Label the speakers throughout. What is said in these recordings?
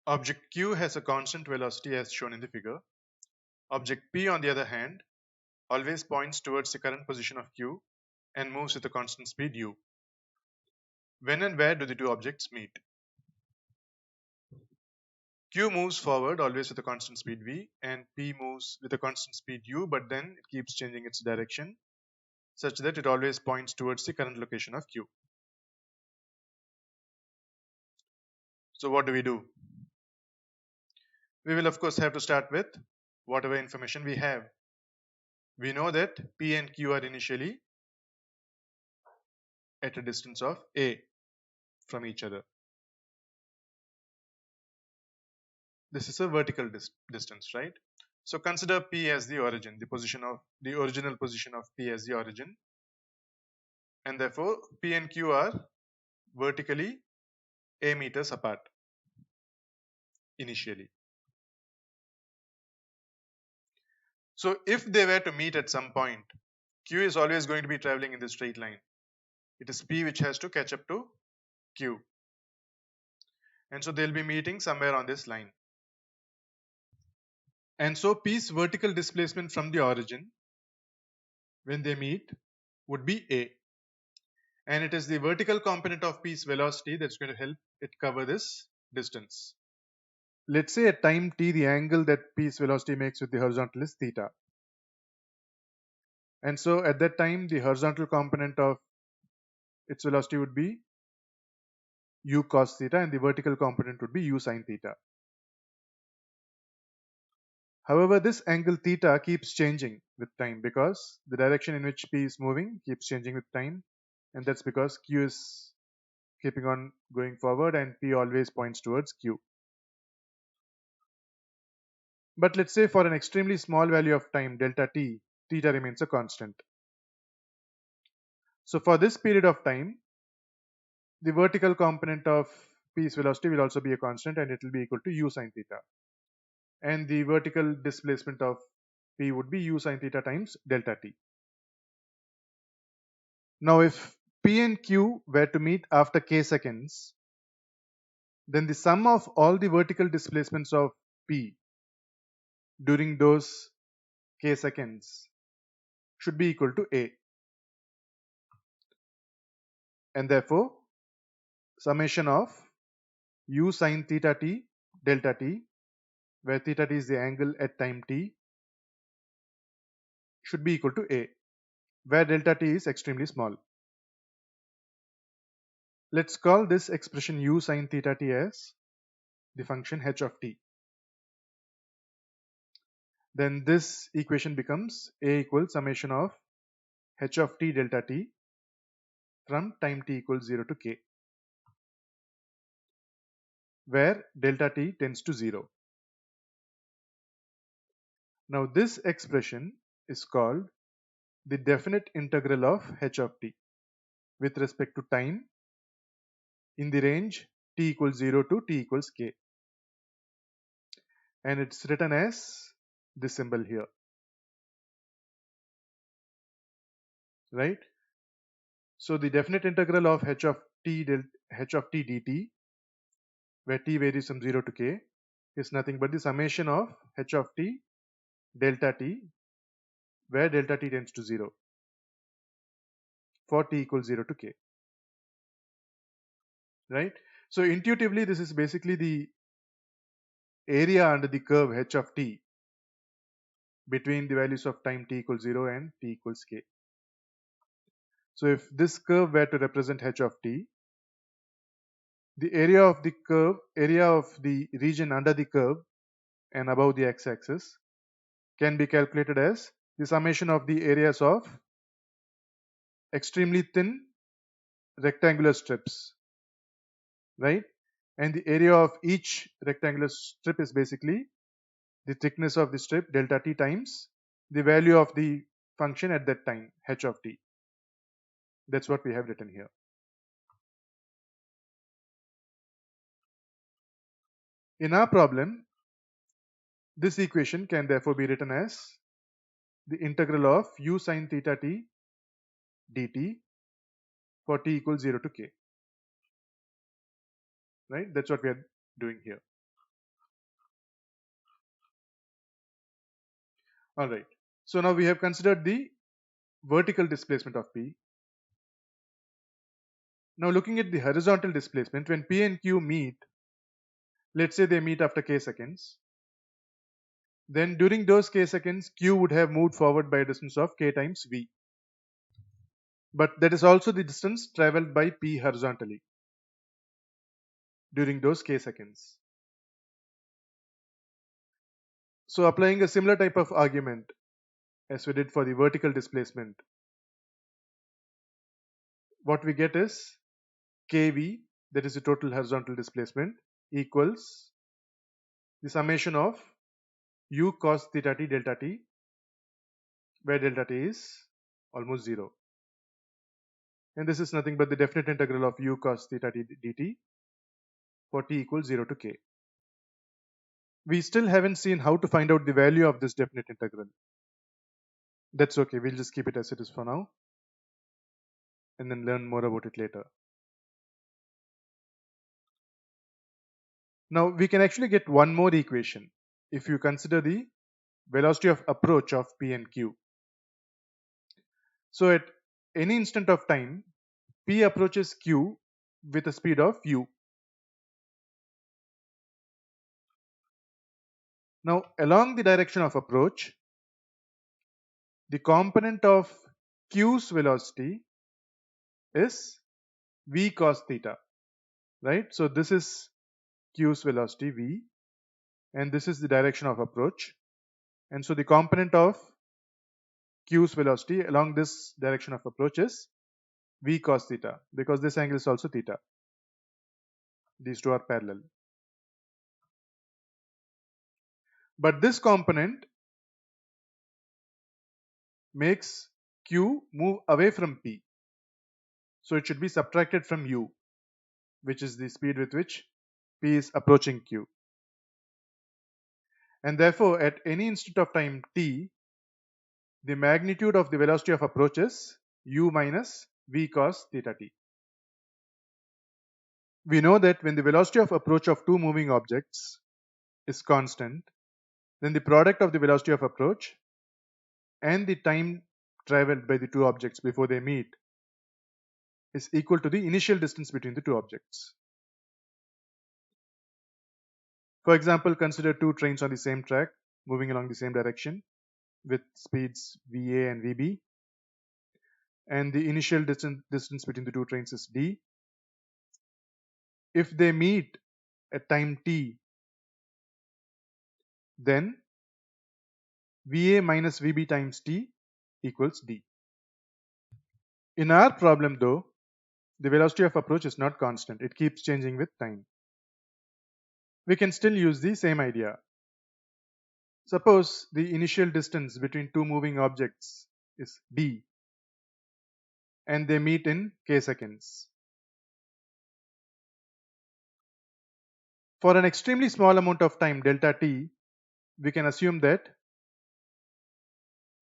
Speaker 1: Object Q has a constant velocity as shown in the figure. Object P, on the other hand, always points towards the current position of Q and moves with a constant speed u. When and where do the two objects meet? Q moves forward always with a constant speed v, and P moves with a constant speed u, but then it keeps changing its direction such that it always points towards the current location of Q. So what do? We will of course have to start with whatever information we have. We know that P and Q are initially at a distance of a from each other. This is a vertical distance, right? So consider P as the origin, the original position of P as the origin, and therefore P and Q are vertically a meters apart initially. So if they were to meet at some point, Q is always going to be traveling in the straight line. It is P which has to catch up to Q, and so they'll be meeting somewhere on this line. And so P's vertical displacement from the origin when they meet would be a, and it is the vertical component of P's velocity that's going to help it cover this distance. Let's say at time t, the angle that P's velocity makes with the horizontal is theta. And so at that time, the horizontal component of its velocity would be u cos theta, and the vertical component would be u sin theta. However, this angle theta keeps changing with time because the direction in which P is moving keeps changing with time, and that's because Q is keeping on going forward and P always points towards Q. But let's say for an extremely small value of time, delta t, theta remains a constant. So for this period of time, the vertical component of P's velocity will also be a constant, and it will be equal to u sin theta. And the vertical displacement of P would be u sin theta times delta t. Now if P and Q were to meet after k seconds, then the sum of all the vertical displacements of P during those k seconds should be equal to a, and therefore summation of u sin theta t delta t, where theta t is the angle at time t, should be equal to a, where delta t is extremely small. Let's call this expression u sin theta t as the function h of t. Then this equation becomes a equals summation of h of t delta t from time t equals 0 to k, where delta t tends to 0. Now this expression is called the definite integral of h of t with respect to time in the range t equals 0 to t equals k, and it's written as this symbol here, right? So the definite integral of h of t dt, where t varies from 0 to k, is nothing but the summation of h of t delta t, where delta t tends to 0 for t equals 0 to k, right? So intuitively, this is basically the area under the curve h of t between the values of time t equals 0 and t equals k. So if this curve were to represent h of t, the area of the region under the curve and above the x-axis can be calculated as the summation of the areas of extremely thin rectangular strips, right? And the area of each rectangular strip is basically the thickness of the strip delta t times the value of the function at that time h of t. That's what we have written here. In our problem, this equation can therefore be written as the integral of u sin theta t dt for t equals 0 to k, right? That's what we are doing here. Alright. So now we have considered the vertical displacement of P. Now looking at the horizontal displacement, when P and Q meet, let's say they meet after k seconds, then during those k seconds, Q would have moved forward by a distance of k times V. But that is also the distance traveled by P horizontally during those k seconds. So applying a similar type of argument as we did for the vertical displacement, what we get is kV, that is the total horizontal displacement, equals the summation of u cos theta t delta t, where delta t is almost 0. And this is nothing but the definite integral of u cos theta t dt for t equals 0 to k. We still haven't seen how to find out the value of this definite integral. That's okay, we'll just keep it as it is for now and then learn more about it later. Now we can actually get one more equation if you consider the velocity of approach of P and Q. So at any instant of time, P approaches Q with a speed of u. Now along the direction of approach, the component of Q's velocity is v cos theta, right? So this is Q's velocity v, and this is the direction of approach. And so the component of Q's velocity along this direction of approach is v cos theta, because this angle is also theta. These two are parallel. But this component makes Q move away from P. So it should be subtracted from u, which is the speed with which P is approaching Q. And therefore, at any instant of time t, the magnitude of the velocity of approach is u minus v cos theta t. We know that when the velocity of approach of two moving objects is constant, then the product of the velocity of approach and the time traveled by the two objects before they meet is equal to the initial distance between the two objects. For example, consider two trains on the same track moving along the same direction with speeds VA and VB, and the initial distance between the two trains is d. If they meet at time t, then VA minus VB times t equals d. In our problem though, the velocity of approach is not constant, it keeps changing with time. We can still use the same idea. Suppose the initial distance between two moving objects is d and they meet in k seconds. For an extremely small amount of time, delta t, we can assume that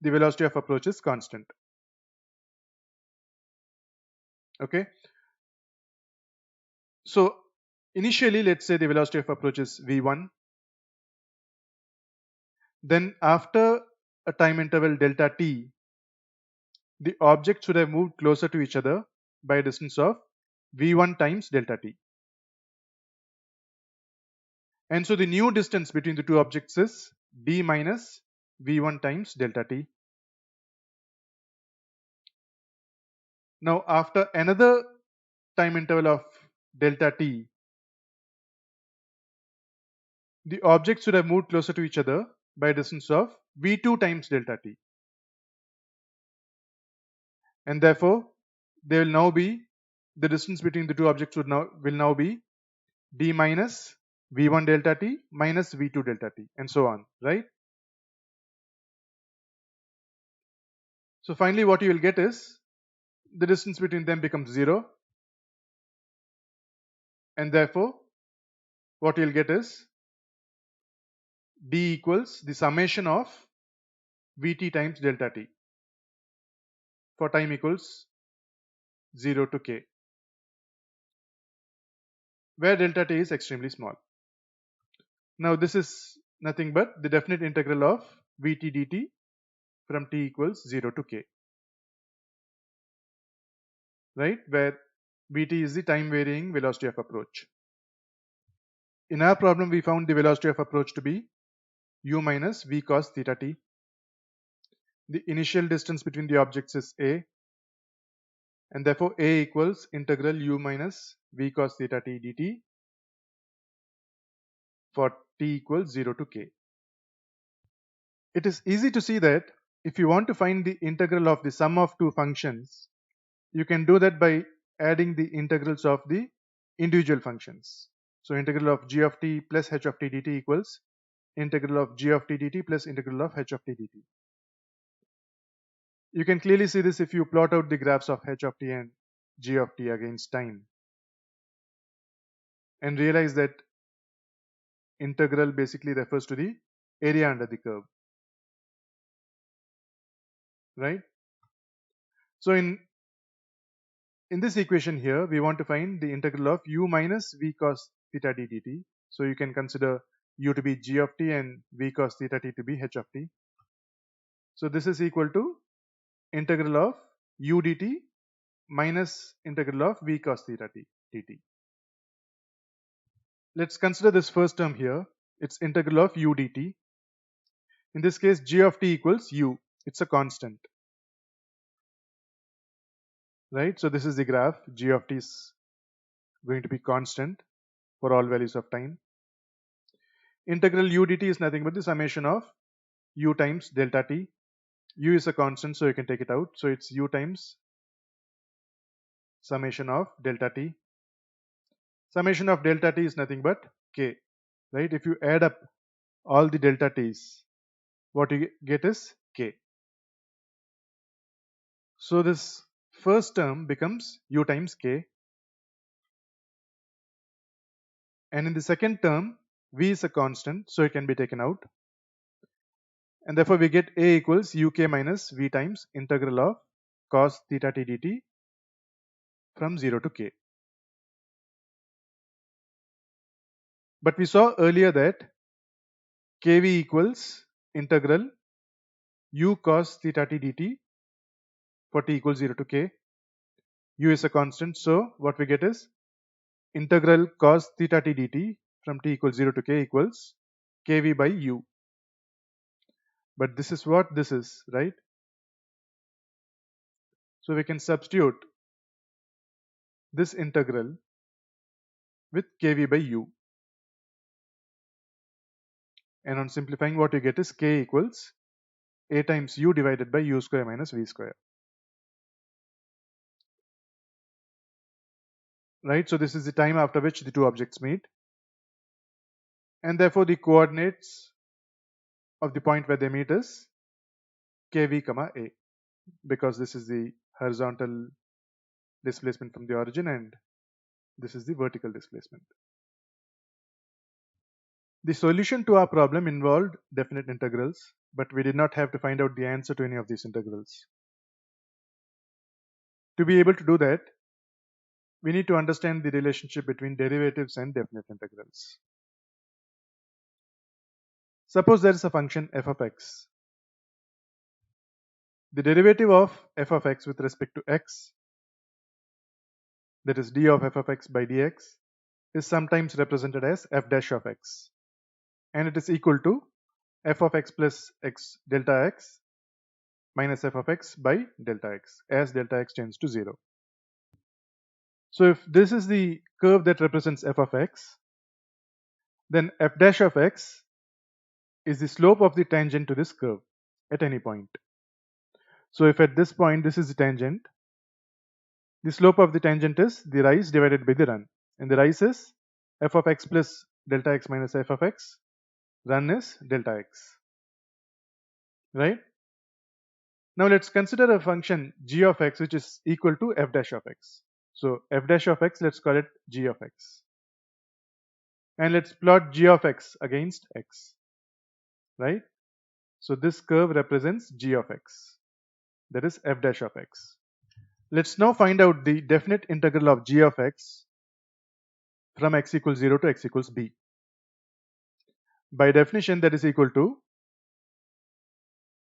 Speaker 1: the velocity of approach is constant. Okay. So initially, let's say the velocity of approach is v1. Then after a time interval delta t, the objects should have moved closer to each other by a distance of v1 times delta t. And so the new distance between the two objects is d minus v1 times delta t. Now after another time interval of delta t, the objects should have moved closer to each other by a distance of v2 times delta t. And therefore, there will now be the distance between the two objects will now be d minus v1 delta t minus v2 delta t, and so on, right? So finally what you will get is the distance between them becomes 0, and therefore what you will get is d equals the summation of vt times delta t for time equals 0 to k, where delta t is extremely small. Now this is nothing but the definite integral of vt dt from t equals 0 to k, right? Where vt is the time varying velocity of approach. In our problem, we found the velocity of approach to be u minus v cos theta t. The initial distance between the objects is a, and therefore a equals integral u minus v cos theta t dt for t equals 0 to k. It is easy to see that if you want to find the integral of the sum of two functions, you can do that by adding the integrals of the individual functions. So integral of g of t plus h of t dt equals integral of g of t dt plus integral of h of t dt. You can clearly see this if you plot out the graphs of h of t and g of t against time, and realize that integral basically refers to the area under the curve, right? So in this equation here, we want to find the integral of u minus v cos theta d dt. So you can consider u to be g of t and v cos theta t to be h of t. So this is equal to integral of u dt minus integral of v cos theta t dt. Let's consider this first term here. It's integral of u dt. In this case, g of t equals u. It's a constant, right? So this is the graph. G of t is going to be constant for all values of time. Integral u dt is nothing but the summation of u times delta t. U is a constant, so you can take it out. So it's u times summation of delta t. Summation of delta t is nothing but k, right? If you add up all the delta t's, what you get is k. So this first term becomes u times k, and in the second term, v is a constant, so it can be taken out, and therefore we get a equals uk minus v times integral of cos theta t dt from 0 to k. But we saw earlier that kv equals integral u cos theta t dt for t equals 0 to k. U is a constant, so what we get is integral cos theta t dt from t equals 0 to k equals kv by u. But this is what this is, right? So we can substitute this integral with kv by u. And on simplifying, what you get is k equals a times u divided by u square minus v square. Right? So this is the time after which the two objects meet. And therefore the coordinates of the point where they meet is kv comma a, because this is the horizontal displacement from the origin and this is the vertical displacement. The solution to our problem involved definite integrals, but we did not have to find out the answer to any of these integrals. To be able to do that, we need to understand the relationship between derivatives and definite integrals. Suppose there is a function f of x. The derivative of f of x with respect to x, that is d of f of x by dx, is sometimes represented as f dash of x, and it is equal to f of x plus x delta x minus f of x by delta x as delta x tends to 0. So if this is the curve that represents f of x, then f dash of x is the slope of the tangent to this curve at any point. So if at this point this is the tangent, the slope of the tangent is the rise divided by the run, and the rise is f of x plus delta x minus f of x, run is delta x, right? Now let's consider a function g of x which is equal to f dash of x. So f dash of x, let's call it g of x, and let's plot g of x against x, right? So this curve represents g of x, that is f dash of x. Let's now find out the definite integral of g of x from x equals 0 to x equals b. By definition, that is equal to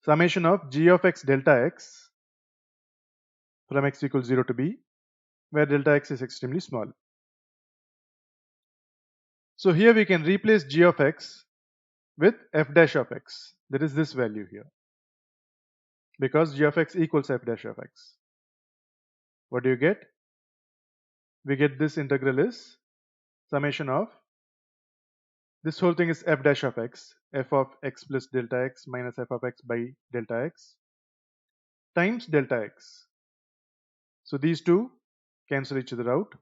Speaker 1: summation of g of x delta x from x equals 0 to b, where delta x is extremely small. So here we can replace g of x with f dash of x. That is this value here, because g of x equals f dash of x. What do you get? We get this integral is summation of, this whole thing is f dash of x, f of x plus delta x minus f of x by delta x times delta x. So these two cancel each other out,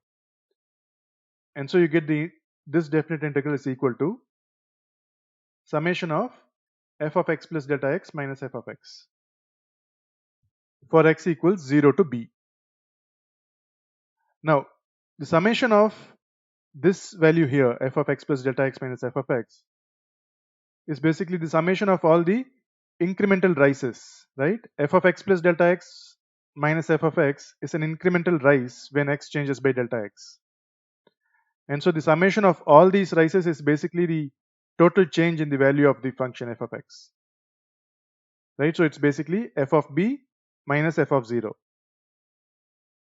Speaker 1: and so you get this definite integral is equal to summation of f of x plus delta x minus f of x for x equals 0 to b. Now the summation of this value here, f of x plus delta x minus f of x, is basically the summation of all the incremental rises, right? F of x plus delta x minus f of x is an incremental rise when x changes by delta x. And so the summation of all these rises is basically the total change in the value of the function f of x, right? So it's basically f of b minus f of 0.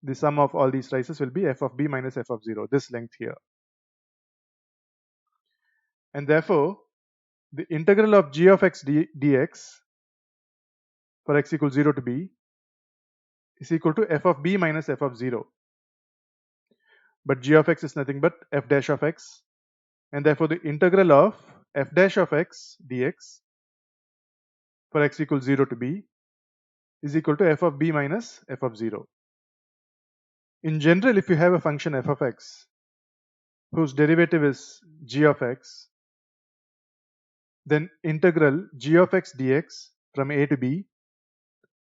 Speaker 1: The sum of all these rises will be f of b minus f of 0, this length here. And therefore, the integral of g of x dx for x equals 0 to b is equal to f of b minus f of 0. But g of x is nothing but f dash of x, and therefore the integral of f dash of x dx for x equals 0 to b is equal to f of b minus f of 0. In general, if you have a function f of x whose derivative is g of x, then integral g of x dx from a to b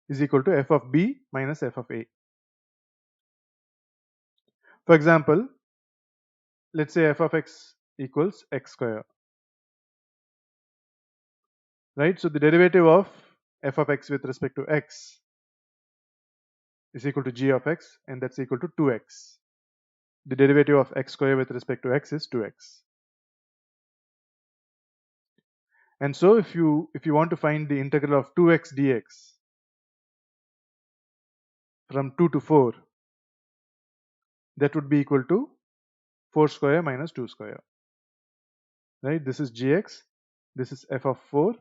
Speaker 1: is equal to f of b minus f of a. For example, let's say f of x equals x square, right? So the derivative of f of x with respect to x is equal to g of x, and that's equal to 2x. The derivative of x square with respect to x is 2x. And so if you want to find the integral of 2x dx from 2 to 4, that would be equal to 4 square minus 2 square, right? This is gx, this is f of 4,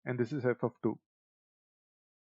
Speaker 1: and this is f of 2.